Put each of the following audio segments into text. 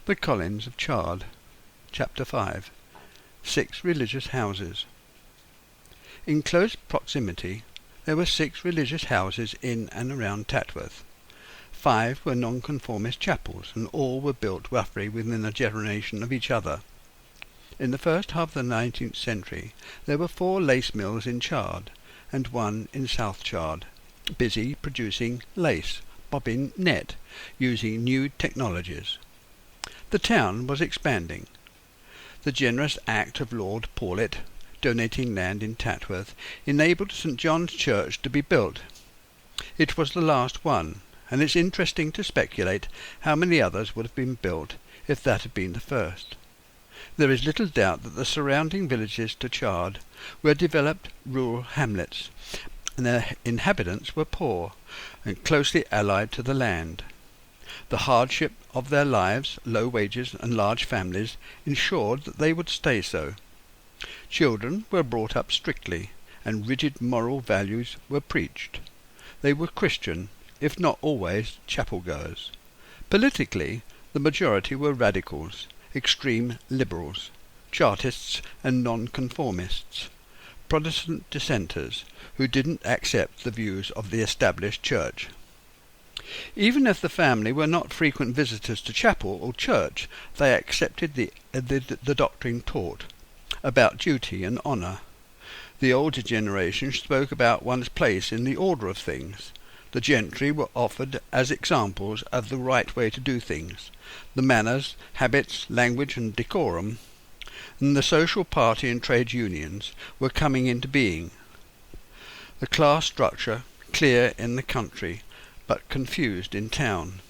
The Collins of Chard. Chapter 5. 6 religious houses. In close proximity there were 6 religious houses in and around Tatworth. 5 were nonconformist chapels, and all were built roughly within a generation of each other. In the first half of the 19th century there were 4 lace mills in Chard, and 1 in South Chard, busy producing lace, bobbin net, using new technologies. The town was expanding. The generous act of Lord Paulet, donating land in Tatworth, enabled St. John's Church to be built. It was the last one, and it's interesting to speculate how many others would have been built if that had been the first. There is little doubt that the surrounding villages to Chard were developed rural hamlets, and their inhabitants were poor and closely allied to the land. The hardship of their lives, low wages and large families, ensured that they would stay so. Children were brought up strictly, and rigid moral values were preached. They were Christian, if not always chapel-goers. Politically, the majority were radicals, extreme liberals, Chartists and nonconformists, Protestant dissenters who didn't accept the views of the established church. Even if the family were not frequent visitors to chapel or church, they accepted the doctrine taught about duty and honour. The older generation spoke about one's place in the order of things. The gentry were offered as examples of the right way to do things, the manners, habits, language and decorum, and the social party and trade unions were coming into being. The class structure, clear in the country, but confused in town.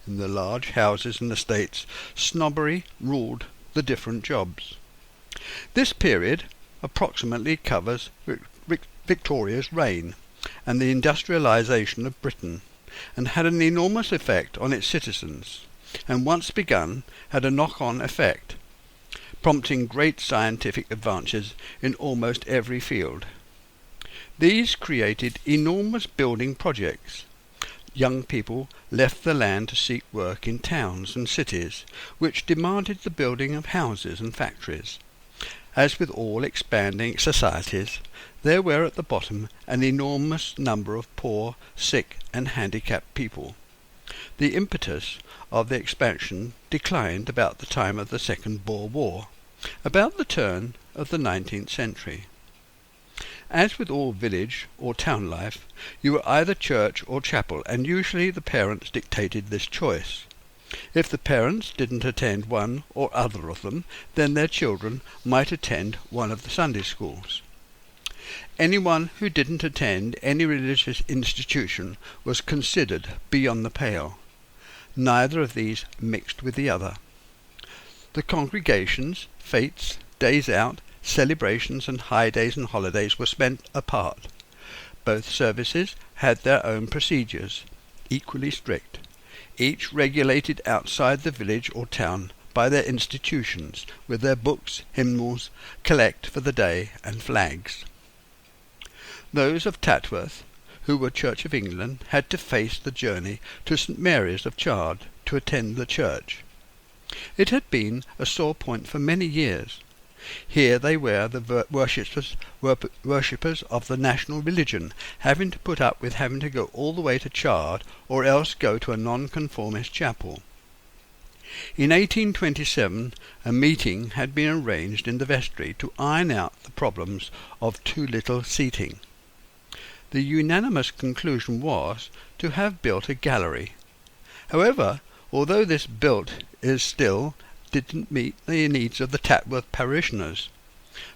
In the large houses and estates, snobbery ruled the different jobs. This period approximately covers Victoria's reign and the industrialization of Britain, and had an enormous effect on its citizens, and once begun had a knock-on effect, prompting great scientific advances in almost every field. These created enormous building projects. Young people left the land to seek work in towns and cities, which demanded the building of houses and factories. As with all expanding societies, there were at the bottom an enormous number of poor, sick and handicapped people. The impetus of the expansion declined about the time of the Second Boer War, about the turn of the 19th century. As with all village or town life, you were either church or chapel, and usually the parents dictated this choice. If the parents didn't attend one or other of them, then their children might attend one of the Sunday schools. Anyone who didn't attend any religious institution was considered beyond the pale. Neither of these mixed with the other. The congregations, fetes, days out, celebrations and high days and holidays were spent apart. Both services had their own procedures, equally strict, each regulated outside the village or town by their institutions, with their books, hymnals, collect for the day, and flags. Those of Tatworth, who were Church of England, had to face the journey to St. Mary's of Chard to attend the church. It had been a sore point for many years. Here they were the worshippers of the national religion, having to put up with having to go all the way to Chard, or else go to a nonconformist chapel. In 1827 a meeting had been arranged in the vestry to iron out the problems of too little seating. The unanimous conclusion was to have built a gallery. However, although this built is still didn't meet the needs of the Tatworth parishioners,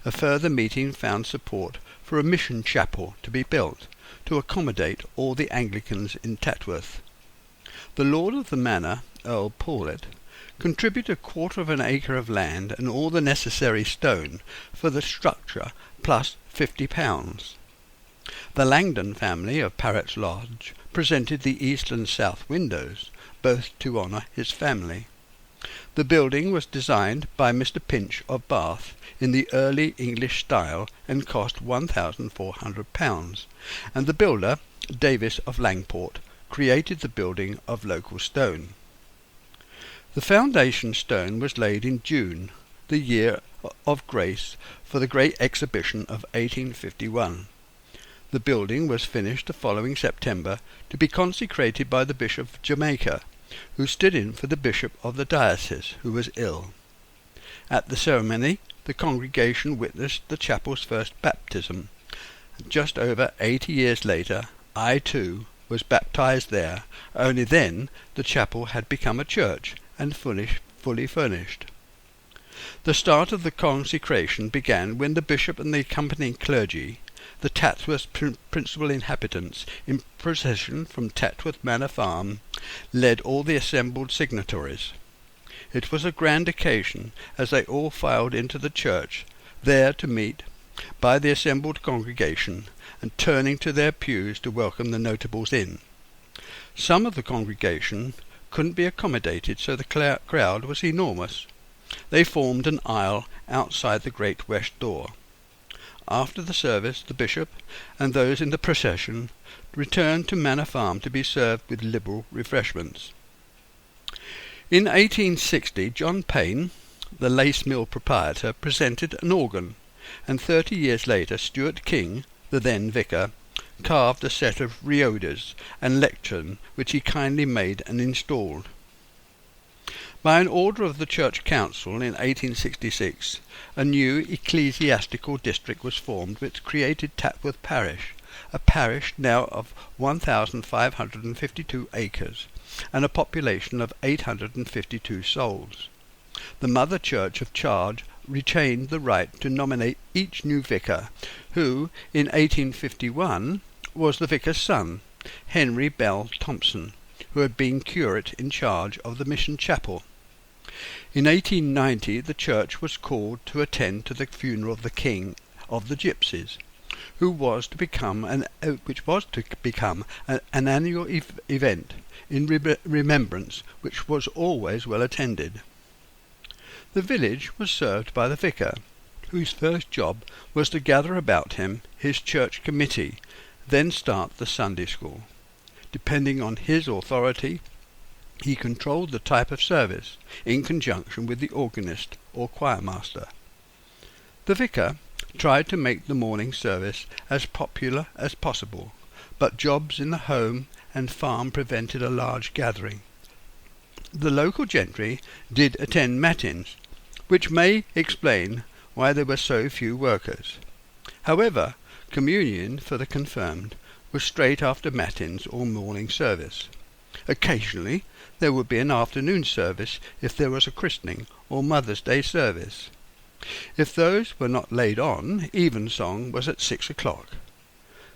a further meeting found support for a mission chapel to be built to accommodate all the Anglicans in Tatworth. The lord of the manor, Earl Paulet, contributed 1/4 of an acre of land and all the necessary stone for the structure, plus £50. The Langdon family of Parrott's Lodge presented the east and south windows, both to honour his family. The building was designed by Mr. Pinch of Bath in the early English style and cost £1,400, and the builder, Davis of Langport, created the building of local stone. The foundation stone was laid in June, the year of grace for the Great Exhibition of 1851. The building was finished the following September to be consecrated by the Bishop of Jamaica, who stood in for the Bishop of the diocese, who was ill. At the ceremony, the congregation witnessed the chapel's first baptism. Just over 80 years later, I too was baptized there, only then the chapel had become a church and fully furnished. The start of the consecration began when the bishop and the accompanying clergy, the Tatworth principal inhabitants, in procession from Tatworth Manor Farm, led all the assembled signatories. It was a grand occasion as they all filed into the church, there to meet by the assembled congregation, and turning to their pews to welcome the notables in. Some of the congregation couldn't be accommodated, so the crowd was enormous. They formed an aisle outside the great west door. After the service, the bishop and those in the procession returned to Manor Farm to be served with liberal refreshments. In 1860, John Payne, the lace mill proprietor, presented an organ, and 30 years later Stuart King, the then vicar, carved a set of reoders and lectern which he kindly made and installed. By an order of the Church Council in 1866, a new ecclesiastical district was formed which created Tatworth Parish, a parish now of 1,552 acres and a population of 852 souls. The mother church of Chard retained the right to nominate each new vicar, who, in 1851, was the vicar's son, Henry Bell Thompson, who had been curate in charge of the mission chapel. In 1890 the church was called to attend to the funeral of the king of the Gypsies, which was to become an annual event in remembrance, which was always well attended. The village was served by the vicar, whose first job was to gather about him his church committee, then start the Sunday school. Depending on his authority, he controlled the type of service, in conjunction with the organist or choirmaster. The vicar tried to make the morning service as popular as possible, but jobs in the home and farm prevented a large gathering. The local gentry did attend matins, which may explain why there were so few workers. However, communion for the confirmed was straight after matins or morning service. Occasionally there would be an afternoon service if there was a christening or Mother's Day service. If those were not laid on, evensong was at 6 o'clock.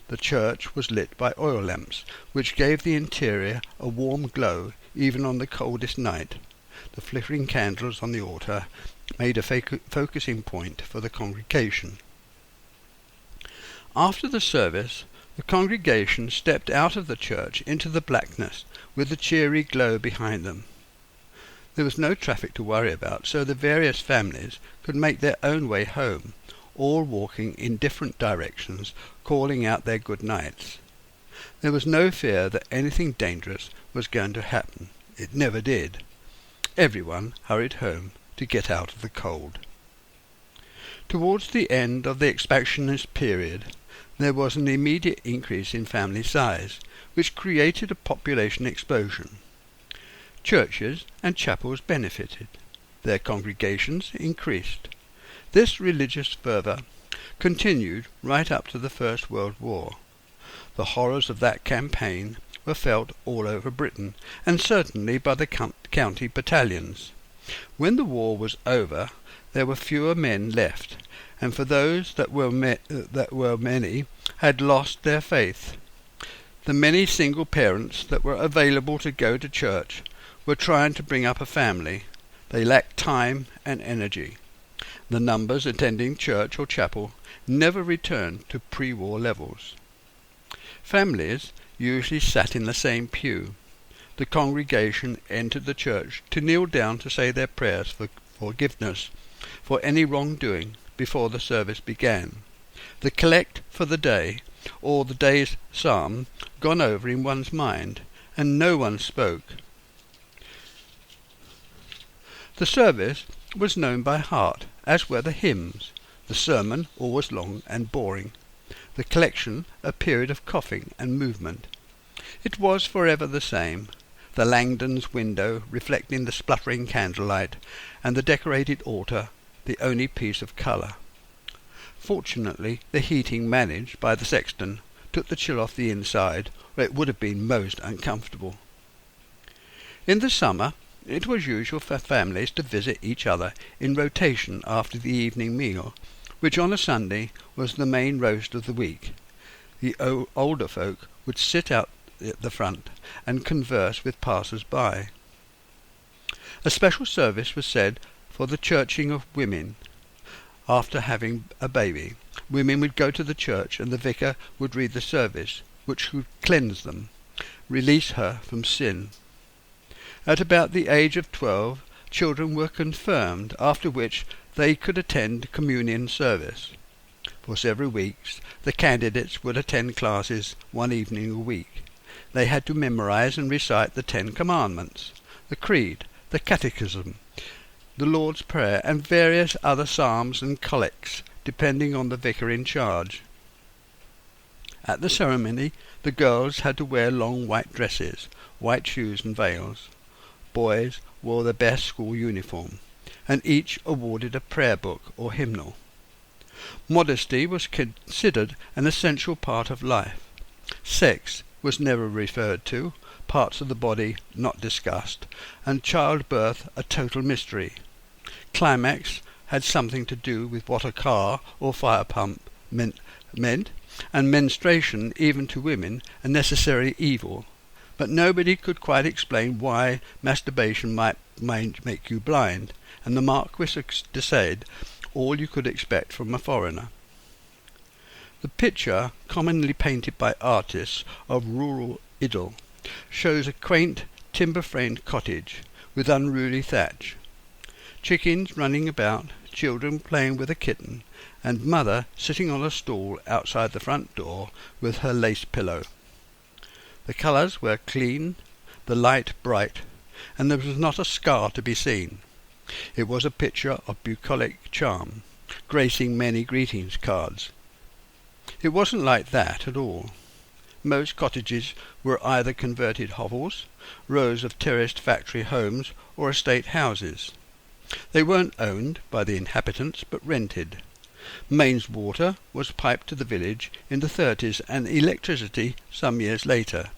The church was lit by oil lamps, which gave the interior a warm glow even on the coldest night. The flickering candles on the altar made a focusing point for the congregation. After the service, the congregation stepped out of the church into the blackness with the cheery glow behind them. There was no traffic to worry about, so the various families could make their own way home, all walking in different directions, calling out their good nights. There was no fear that anything dangerous was going to happen. It never did. Everyone hurried home to get out of the cold. Towards the end of the expansionist period, there was an immediate increase in family size, which created a population explosion. Churches and chapels benefited. Their congregations increased. This religious fervour continued right up to the First World War. The horrors of that campaign were felt all over Britain, and certainly by the county battalions. When the war was over, there were fewer men left, and for those that were many had lost their faith. The many single parents that were available to go to church were trying to bring up a family. They lacked time and energy. The numbers attending church or chapel never returned to pre-war levels. Families usually sat in the same pew. The congregation entered the church to kneel down to say their prayers for forgiveness for any wrongdoing before the service began. The collect for the day, or the day's psalm, gone over in one's mind, and no one spoke. The service was known by heart, as were the hymns, the sermon always long and boring, the collection a period of coughing and movement. It was for ever the same, the Langdon's window reflecting the spluttering candlelight, and the decorated altar the only piece of colour. Fortunately, the heating managed by the sexton took the chill off the inside, or it would have been most uncomfortable. In the summer, it was usual for families to visit each other in rotation after the evening meal, which on a Sunday was the main roast of the week. The older folk would sit out at the front and converse with passers-by. A special service was said for the churching of women. After having a baby, women would go to the church and the vicar would read the service, which would cleanse them, release her from sin. At about the age of 12, children were confirmed, after which they could attend communion service. For several weeks, the candidates would attend classes one evening a week. They had to memorize and recite the 10 Commandments, the Creed, the Catechism, the Lord's Prayer, and various other psalms and collects, depending on the vicar in charge. At the ceremony, the girls had to wear long white dresses, white shoes and veils. Boys wore their best school uniform, and each awarded a prayer book or hymnal. Modesty was considered an essential part of life. Sex was never referred to, parts of the body not discussed, and childbirth a total mystery. Climax had something to do with what a car or fire pump meant, and menstruation, even to women, a necessary evil. But nobody could quite explain why masturbation might make you blind, and the Marquis de Sade all you could expect from a foreigner. The picture, commonly painted by artists, of rural idyll shows a quaint timber-framed cottage with unruly thatch, chickens running about, children playing with a kitten, and mother sitting on a stool outside the front door with her lace pillow. The colours were clean, the light bright, and there was not a scar to be seen. It was a picture of bucolic charm, gracing many greetings cards. It wasn't like that at all. Most cottages were either converted hovels, rows of terraced factory homes, or estate houses. They weren't owned by the inhabitants, but rented. Mains water was piped to the village in the 30s, and electricity some years later,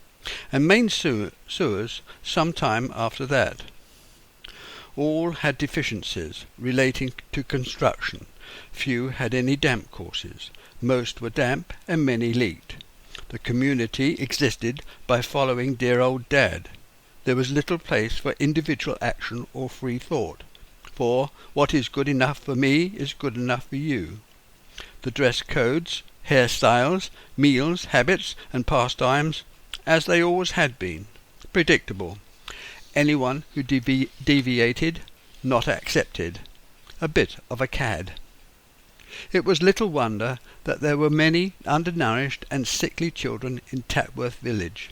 and main sewers some time after that. All had deficiencies relating to construction. Few had any damp courses. Most were damp, and many leaked. The community existed by following dear old Dad. There was little place for individual action or free thought, for what is good enough for me is good enough for you. The dress codes, hairstyles, meals, habits, and pastimes, as they always had been, predictable. Anyone who deviated, not accepted. A bit of a cad. It was little wonder that there were many undernourished and sickly children in Tatworth village.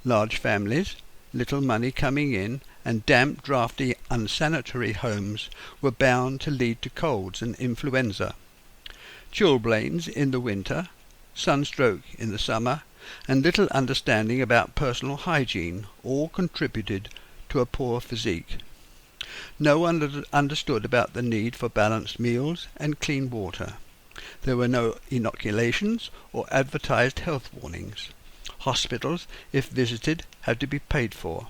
Large families, little money coming in, and damp, draughty, unsanitary homes were bound to lead to colds and influenza. Chilblains in the winter, sunstroke in the summer, and little understanding about personal hygiene all contributed to a poor physique. No one understood about the need for balanced meals and clean water. There were no inoculations or advertised health warnings. Hospitals, if visited, had to be paid for.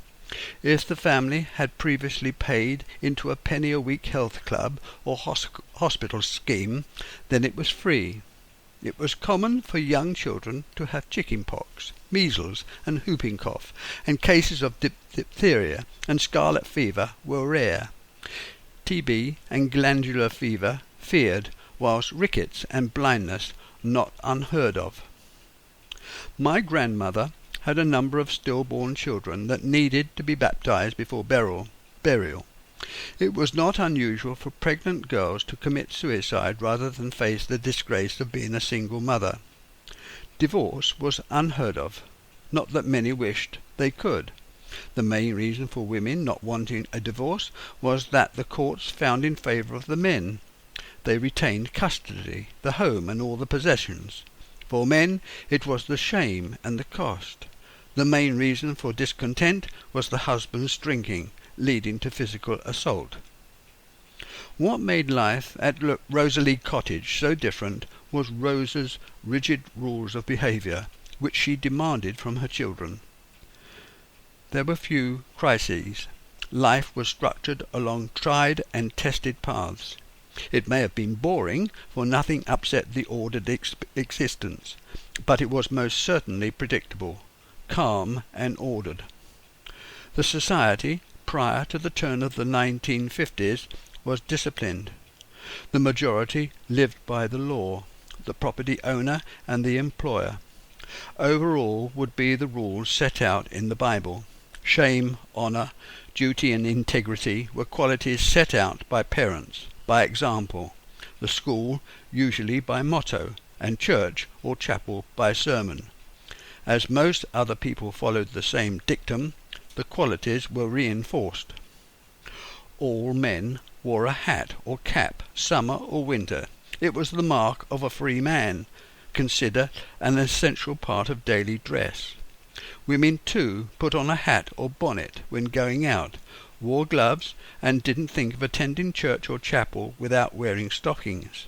If the family had previously paid into a penny-a-week health club or hospital scheme, then it was free. It was common for young children to have chicken pox, measles, and whooping cough, and cases of diphtheria and scarlet fever were rare. TB and glandular fever feared, whilst rickets and blindness not unheard of. My grandmother had a number of stillborn children that needed to be baptized before burial. It was not unusual for pregnant girls to commit suicide rather than face the disgrace of being a single mother. Divorce was unheard of, not that many wished they could. The main reason for women not wanting a divorce was that the courts found in favour of the men. They retained custody, the home and all the possessions. For men it was the shame and the cost. The main reason for discontent was the husband's drinking, leading to physical assault. What made life at Rosalie Cottage so different was Rosa's rigid rules of behaviour, which she demanded from her children. There were few crises. Life was structured along tried and tested paths. It may have been boring, for nothing upset the ordered existence, but it was most certainly predictable, calm and ordered. The society, prior to the turn of the 1950s, was disciplined. The majority lived by the law, the property owner and the employer. Overall would be the rules set out in the Bible. Shame, honour, duty and integrity were qualities set out by parents, by example, the school usually by motto, and church or chapel by sermon. As most other people followed the same dictum, the qualities were reinforced. All men wore a hat or cap, summer or winter. It was the mark of a free man, considered an essential part of daily dress. Women, too, put on a hat or bonnet when going out, wore gloves, and didn't think of attending church or chapel without wearing stockings.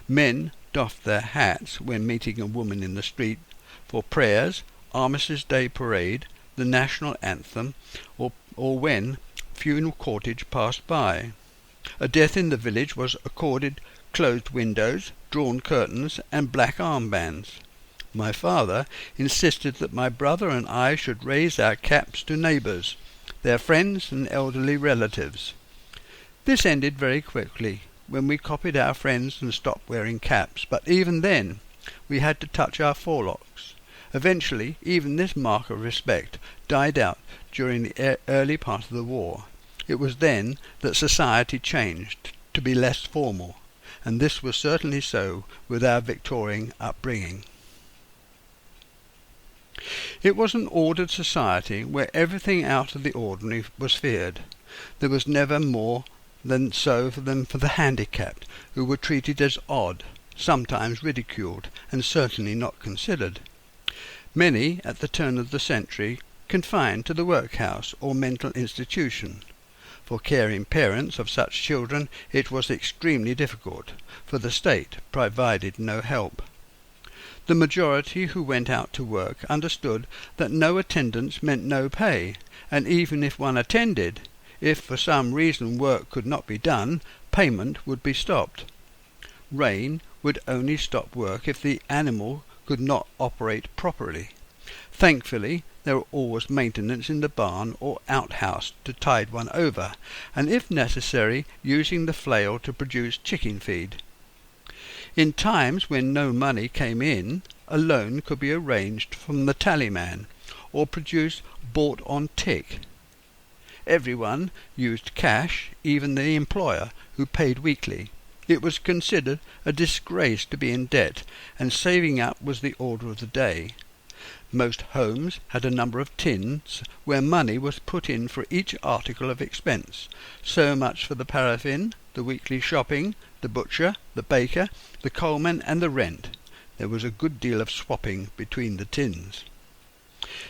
Men doffed their hats when meeting a woman in the street for prayers, Armistice Day parade, the national anthem, or when funeral cortege passed by. A death in the village was accorded closed windows, drawn curtains, and black armbands. My father insisted that my brother and I should raise our caps to neighbours, their friends and elderly relatives. This ended very quickly, when we copied our friends and stopped wearing caps, but even then we had to touch our forelocks. Eventually, even this mark of respect died out during the early part of the war. It was then that society changed to be less formal, and this was certainly so with our Victorian upbringing. It was an ordered society where everything out of the ordinary was feared. There was never more than so for the handicapped, who were treated as odd, sometimes ridiculed, and certainly not considered. Many, at the turn of the century, confined to the workhouse or mental institution. For caring parents of such children it was extremely difficult, for the state provided no help. The majority who went out to work understood that no attendance meant no pay, and even if one attended, if for some reason work could not be done, payment would be stopped. Rain would only stop work if the animal could not operate properly. Thankfully, there were always maintenance in the barn or outhouse to tide one over, and if necessary, using the flail to produce chicken feed. In times when no money came in, a loan could be arranged from the tallyman, or produced bought on tick. Everyone used cash, even the employer, who paid weekly. It was considered a disgrace to be in debt, and saving up was the order of the day. Most homes had a number of tins where money was put in for each article of expense. So much for the paraffin, the weekly shopping, the butcher, the baker, the coalman, and the rent. There was a good deal of swapping between the tins.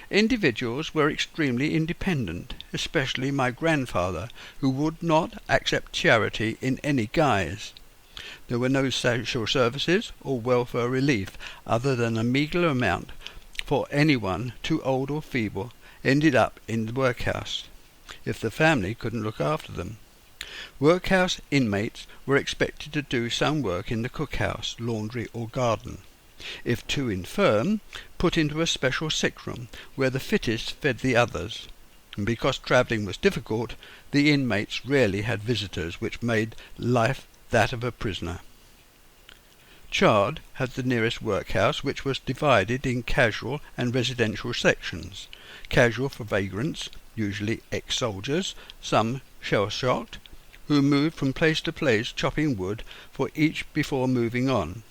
Individuals were extremely independent, especially my grandfather, who would not accept charity in any guise. There were no social services or welfare relief other than a meagre amount for anyone too old or feeble ended up in the workhouse, if the family couldn't look after them. Workhouse inmates were expected to do some work in the cookhouse, laundry or garden. If too infirm, put into a special sick room where the fittest fed the others. And because travelling was difficult, the inmates rarely had visitors, which made life that of a prisoner. Chard had the nearest workhouse, which was divided in casual and residential sections. Casual for vagrants, usually ex-soldiers, some shell-shocked, who moved from place to place chopping wood for each before moving on.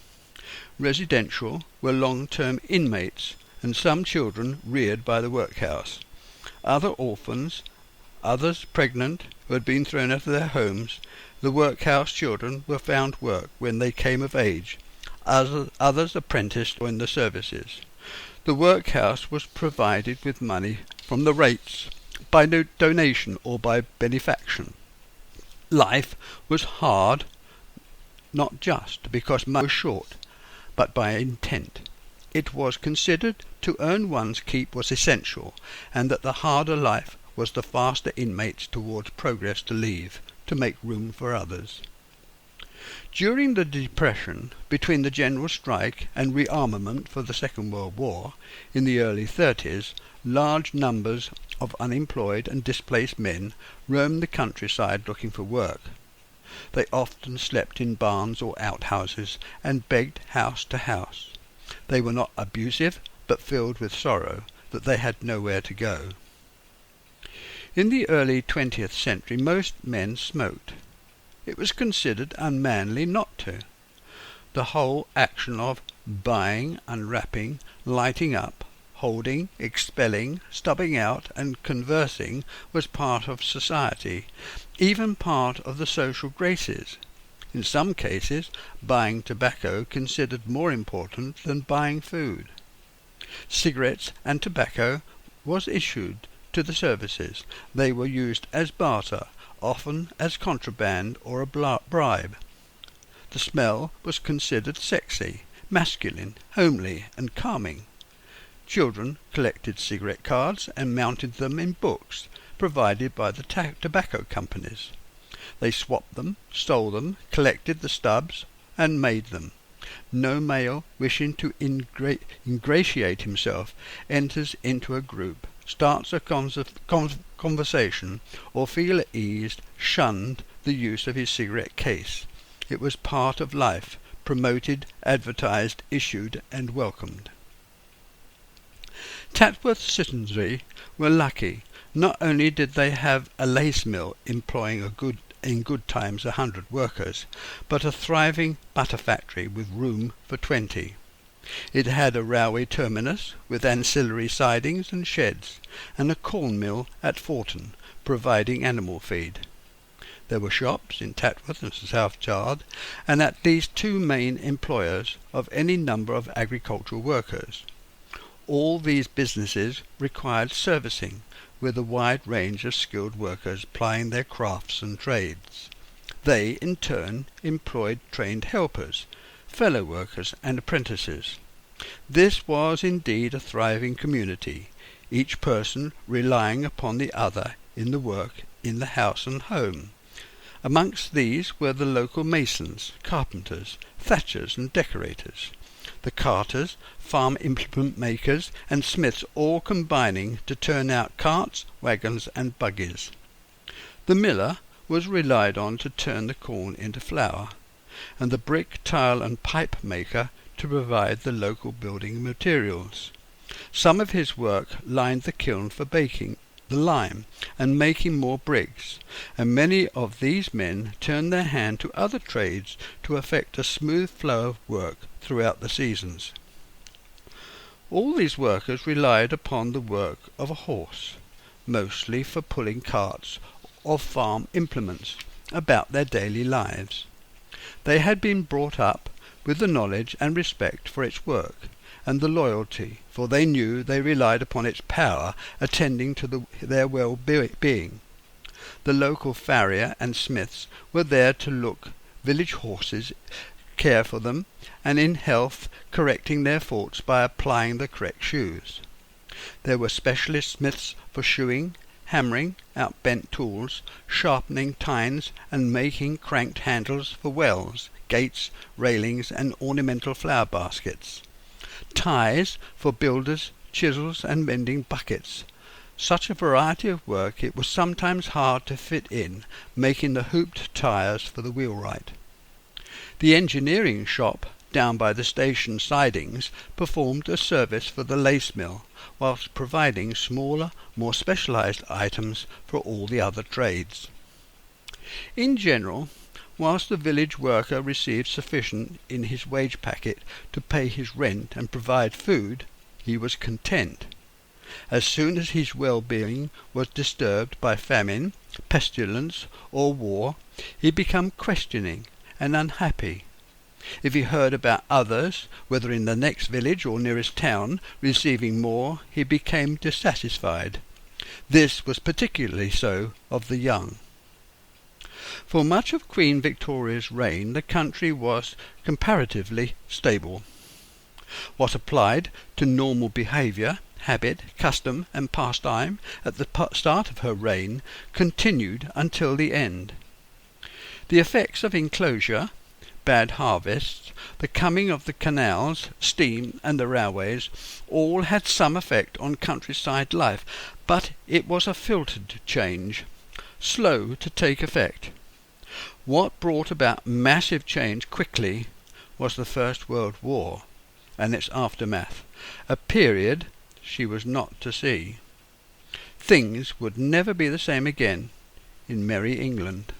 Residential were long-term inmates, and some children reared by the workhouse. other orphans, others pregnant who had been thrown out of their homes. The workhouse children were found work when they came of age, others apprenticed in the services. The workhouse was provided with money from the rates, by donation or by benefaction. Life was hard, not just because money was short, but by intent. It was considered to earn one's keep was essential, and that the harder life was the faster inmates towards progress to leave, to make room for others. During the Depression, between the general strike and rearmament for the Second World War, in the early 30s, large numbers of unemployed and displaced men roamed the countryside looking for work. They often slept in barns or outhouses and begged house to house. They were not abusive, but filled with sorrow that they had nowhere to go. In the early 20th century most men smoked. It was considered unmanly not to. The whole action of buying, unwrapping, lighting up, holding, expelling, stubbing out, and conversing was part of society, even part of the social graces. In some cases, buying tobacco considered more important than buying food. Cigarettes and tobacco was issued to the services. They were used as barter, often as contraband or a bribe. The smell was considered sexy, masculine, homely, and calming. Children collected cigarette cards and mounted them in books provided by the tobacco companies. They swapped them, stole them, collected the stubs, and made them. No male wishing to ingratiate himself enters into a group, starts a conversation, or feel at ease, shunned the use of his cigarette case. It was part of life, promoted, advertised, issued, and welcomed. Tatworth citizenry were lucky. Not only did they have a lace mill employing in good times 100 workers, but a thriving butter factory with room for 20. It had a railway terminus with ancillary sidings and sheds, and a corn mill at Forton, providing animal feed. There were shops in Tatworth and South Chard, and at least 2 main employers of any number of agricultural workers. All these businesses required servicing, with a wide range of skilled workers plying their crafts and trades. They, in turn, employed trained helpers, fellow workers, and apprentices. This was indeed a thriving community, each person relying upon the other in the work in the house and home. Amongst these were the local masons, carpenters, thatchers, and decorators, the carters, farm implement makers, and smiths, all combining to turn out carts, wagons, and buggies. The miller was relied on to turn the corn into flour, and the brick, tile, and pipe maker to provide the local building materials. Some of his work lined the kiln for baking the lime and making more bricks, and many of these men turned their hand to other trades to effect a smooth flow of work throughout the seasons. All these workers relied upon the work of a horse, mostly for pulling carts of farm implements about their daily lives. They had been brought up with the knowledge and respect for its work, and the loyalty, for they knew they relied upon its power attending to their well-being. The local farrier and smiths were there to look village horses, care for them, and in health correcting their faults by applying the correct shoes. There were specialist smiths for shoeing, hammering out bent tools, sharpening tines, and making cranked handles for wells, gates, railings, and ornamental flower baskets. Ties for builders, chisels, and mending buckets. Such a variety of work it was sometimes hard to fit in, making the hooped tires for the wheelwright. The engineering shop, down by the station sidings, performed a service for the lace mill, whilst providing smaller, more specialized items for all the other trades. In general, whilst the village worker received sufficient in his wage packet to pay his rent and provide food, he was content. As soon as his well-being was disturbed by famine, pestilence, or war, he became questioning and unhappy. If he heard about others, whether in the next village or nearest town, receiving more, he became dissatisfied. This was particularly so of the young. For much of Queen Victoria's reign the country was comparatively stable. What applied to normal behaviour, habit, custom, and pastime at the start of her reign continued until the end. The effects of enclosure, bad harvests, the coming of the canals, steam, and the railways, all had some effect on countryside life, but it was a filtered change, slow to take effect. What brought about massive change quickly was the First World War and its aftermath, a period she was not to see. Things would never be the same again in merry England.